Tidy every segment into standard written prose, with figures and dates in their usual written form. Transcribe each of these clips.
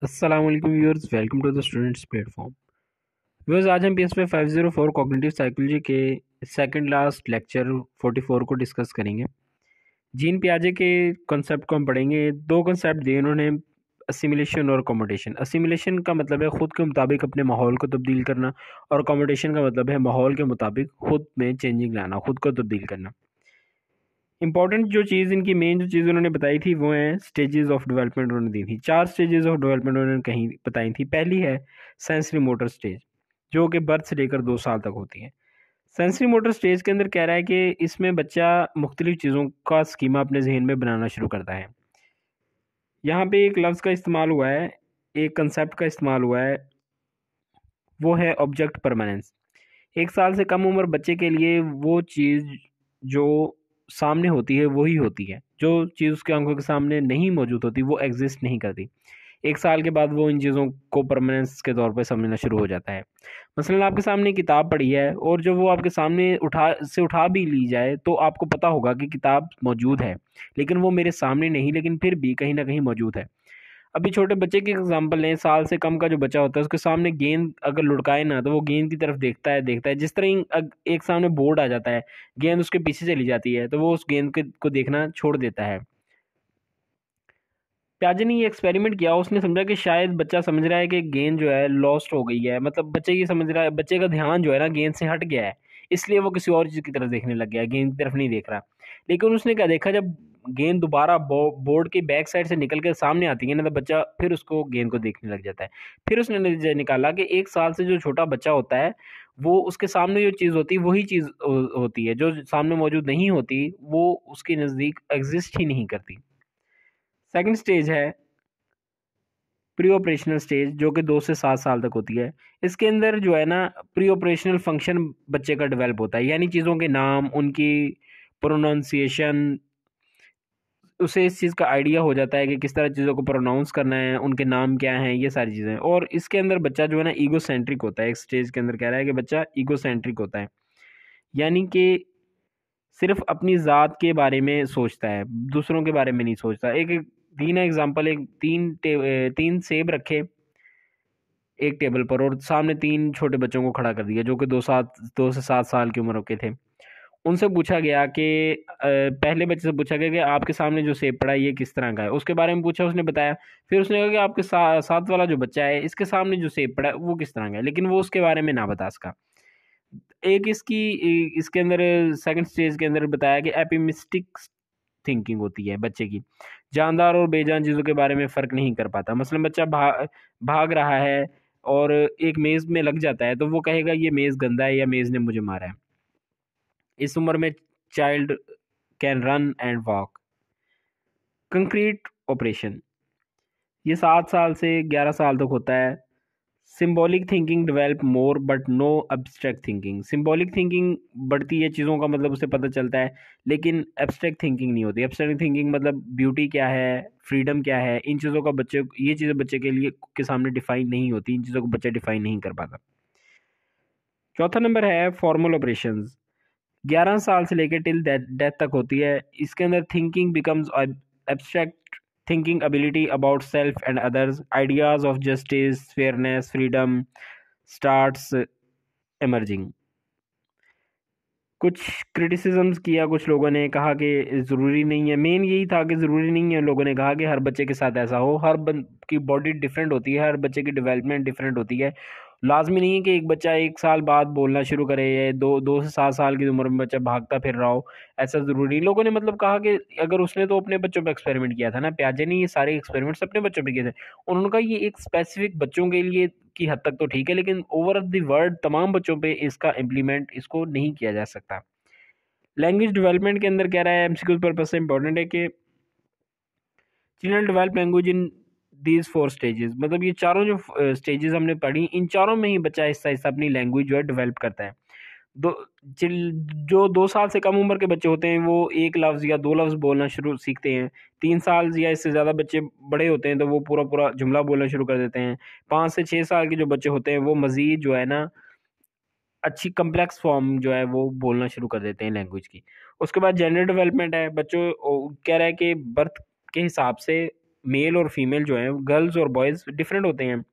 अस्सलाम वालेकुम viewers, welcome to the students platform. Viewers, आज हम पीएसपी 504 कॉग्निटिव साइकोलॉजी के सेकंड लास्ट लेक्चर 44 को डिस्कस करेंगे। जीन पियाजे के कॉन्सेप्ट को हम पढ़ेंगे। दो कॉन्सेप्ट दिए उन्होंने, असिमिलेशन और अकोमोडेशन। असिमिलेशन का मतलब है खुद के मुताबिक अपने माहौल को तब्दील करना, और अकोमोडेशन का मतलब है माहौल के मुताबिक खुद में चेंजिंग लाना, खुद को तब्दील करना। इंपॉर्टेंट जो चीज़ इनकी मेन जो चीज़ उन्होंने बताई थी वो है स्टेजेस ऑफ डेवलपमेंट। उन्होंने दी थी 4 स्टेजेस ऑफ डेवलपमेंट उन्होंने कहीं बताई थी। पहली है सेंसरी मोटर स्टेज, जो कि बर्थ से लेकर 2 साल तक होती है। सेंसरी मोटर स्टेज के अंदर कह रहा है कि इसमें बच्चा मुख्तलिफ चीज़ों का स्कीमा अपने जहन में बनाना शुरू करता है। यहाँ पे एक लफ्ज़ का इस्तेमाल हुआ है, एक कंसेप्ट का इस्तेमाल हुआ है, वो है ऑब्जेक्ट परमानेंस। 1 साल से कम उम्र बच्चे के लिए वो चीज़ जो सामने होती है वही होती है। जो चीज़ उसके आंखों के सामने नहीं मौजूद होती वो एग्जिस्ट नहीं करती। 1 साल के बाद वो इन चीज़ों को परमानेंस के तौर पे समझना शुरू हो जाता है। मसलन आपके सामने एक किताब पड़ी है, और जो वो आपके सामने उठा भी ली जाए तो आपको पता होगा कि किताब मौजूद है, लेकिन वो मेरे सामने नहीं, लेकिन फिर भी कहीं न कहीं मौजूद है। अभी छोटे बच्चे की एग्जांपल लें, साल से कम का जो बच्चा होता है उसके सामने गेंद अगर लुढ़काए ना तो वो गेंद की तरफ देखता है। जिस तरह एक सामने बोर्ड आ जाता है, गेंद उसके पीछे चली जाती है तो वो उस गेंद को देखना छोड़ देता है। प्याजे ने ये एक्सपेरिमेंट किया, उसने समझा कि शायद बच्चा समझ रहा है कि गेंद जो है लॉस्ट हो गई है, मतलब बच्चे ये समझ रहा है, बच्चे का ध्यान जो है ना गेंद से हट गया है, इसलिए वो किसी और चीज़ की तरफ देखने लग गया है, गेंद की तरफ नहीं देख रहा। लेकिन उसने क्या देखा, जब गेंद दोबारा बोर्ड के बैक साइड से निकल के सामने आती है ना, तो बच्चा फिर उसको गेंद को देखने लग जाता है। फिर उसने नतीजा निकाला कि 1 साल से जो छोटा बच्चा होता है वो उसके सामने जो चीज़ होती है वही चीज़ होती है, जो सामने मौजूद नहीं होती वो उसके नज़दीक एग्जिस्ट ही नहीं करती। सेकंड स्टेज है प्री ऑपरेशनल स्टेज, जो कि 2 से 7 साल तक होती है। इसके अंदर जो है ना प्री ऑपरेशनल फंक्शन बच्चे का डेवलप होता है, यानी चीज़ों के नाम, उनकी प्रोनाउंसिएशन, उसे इस चीज़ का आइडिया हो जाता है कि किस तरह चीज़ों को प्रोनाउंस करना है, उनके नाम क्या हैं, ये सारी चीज़ें। और इसके अंदर बच्चा जो है ना ईगोसेंट्रिक होता है। एक स्टेज के अंदर कह रहा है कि बच्चा ईगोसेंट्रिक होता है, यानी कि सिर्फ अपनी ज़ात के बारे में सोचता है, दूसरों के बारे में नहीं सोचता। एक एक दीन एग्जांपल, एक 3 सेब रखे एक टेबल पर, और सामने 3 छोटे बच्चों को खड़ा कर दिया जो कि 2 से 7 साल की उम्र के थे। उनसे पूछा गया कि पहले बच्चे से पूछा गया कि आपके सामने जो सेब पड़ा है ये किस तरह का है, उसके बारे में पूछा, उसने बताया। फिर उसने कहा कि आपके साथ वाला जो बच्चा है इसके सामने जो सेब पड़ा है वो किस तरह का है, लेकिन वो उसके बारे में ना बता सका। एक इसके अंदर सेकंड स्टेज के अंदर बताया कि एपिमिस्टिक थिंकिंग होती है बच्चे की, जानदार और बेजान चीज़ों के बारे में फ़र्क नहीं कर पाता। मसलन बच्चा भाग रहा है और एक मेज़ में लग जाता है तो वो कहेगा ये मेज़ गंदा है या मेज़ ने मुझे मारा है। इस उम्र में child can run and walk. Concrete operation, ये 7 साल से 11 साल तक होता है। Symbolic thinking develop more but no abstract thinking. Symbolic thinking बढ़ती है, चीज़ों का मतलब उसे पता चलता है, लेकिन एब्स्ट्रैक्ट थिंकिंग नहीं होती। एब्स्ट्रैक्ट थिंकिंग मतलब ब्यूटी क्या है, फ्रीडम क्या है, इन चीज़ों का ये चीज़ें बच्चे के लिए के सामने डिफाइन नहीं होती, इन चीज़ों को बच्चा डिफाइन नहीं कर पाता। चौथा नंबर है फॉर्मल ऑपरेशंस, 11 साल से लेकर टिल डेथ तक होती है। इसके अंदर thinking becomes abstract thinking, ability about self and others, ideas of justice, fairness, freedom starts emerging. कुछ क्रिटिसिज्म्स किया, कुछ लोगों ने कहा कि ज़रूरी नहीं है, मेन यही था कि ज़रूरी नहीं है, लोगों ने कहा कि हर बच्चे के साथ ऐसा हो, हर की बॉडी डिफरेंट होती है, हर बच्चे की डेवलपमेंट डिफरेंट होती है। लाजमी नहीं है कि एक बच्चा 1 साल बाद बोलना शुरू करे, या 2 से 7 साल की उम्र में बच्चा भागता फिर रहा हो, ऐसा ज़रूरी नहीं। लोगों ने मतलब कहा कि अगर उसने तो अपने बच्चों पे एक्सपेरिमेंट किया था ना, प्याजे ने ये सारे एक्सपेरिमेंट्स अपने बच्चों पे किए थे, उन्होंने कहा ये एक स्पेसिफिक बच्चों के लिए की हद तक तो ठीक है, लेकिन ओवर द वर्ल्ड तमाम बच्चों पे इसका इम्प्लीमेंट इसको नहीं किया जा सकता। लैंग्वेज डेवलपमेंट के अंदर कह रहा है, एमसीक्यू पर्पस से इंपॉर्टेंट है कि children develop language in these 4 stages, मतलब ये चारों जो स्टेजेस हमने पढ़ी, इन चारों में ही बच्चा हिस्सा हिस्सा अपनी लैंग्वेज जो है डेवलप करता है। दो चिल जो 2 साल से कम उम्र के बच्चे होते हैं वो एक लफ्ज़ या 2 लफ्ज़ बोलना शुरू सीखते हैं। 3 साल या इससे ज़्यादा बच्चे बड़े होते हैं तो वो पूरा पूरा जुमला बोलना शुरू कर देते हैं। 5 से 6 साल के जो बच्चे होते हैं वो मज़ीद जो है ना अच्छी कॉम्प्लेक्स फॉर्म जो है वो बोलना शुरू कर देते हैं लैंग्वेज की। उसके बाद जेंडर डेवलपमेंट है, बच्चों कह रहा है कि बर्थ के हिसाब से मेल और फीमेल जो हैं, गर्ल्स और बॉयज़ डिफरेंट होते हैं।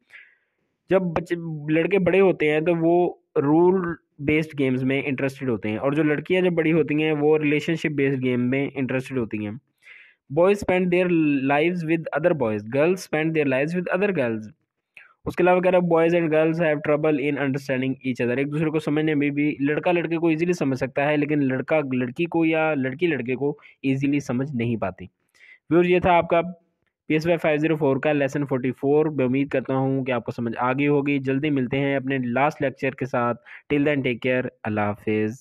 जब बच्चे लड़के बड़े होते हैं तो वो रूल बेस्ड गेम्स में इंटरेस्टेड होते हैं, और जो लड़कियां जब बड़ी होती हैं वो रिलेशनशिप बेस्ड गेम में इंटरेस्टेड होती हैं। Boys spend their lives with other boys, girls spend their lives with other girls. उसके अलावा कह रहा है boys and girls have trouble in understanding each other, एक दूसरे को समझने में भी लड़का लड़के को इजीली समझ सकता है, लेकिन लड़का लड़की को या लड़की लड़के को इजीली समझ नहीं पाती। व्यूअर्स, ये था आपका PSY 504 का लेसन 44। मैं उम्मीद करता हूँ कि आपको समझ आ गई होगी। जल्दी मिलते हैं अपने लास्ट लेक्चर के साथ। टिल देन टेक केयर, अल्लाह हाफिज़।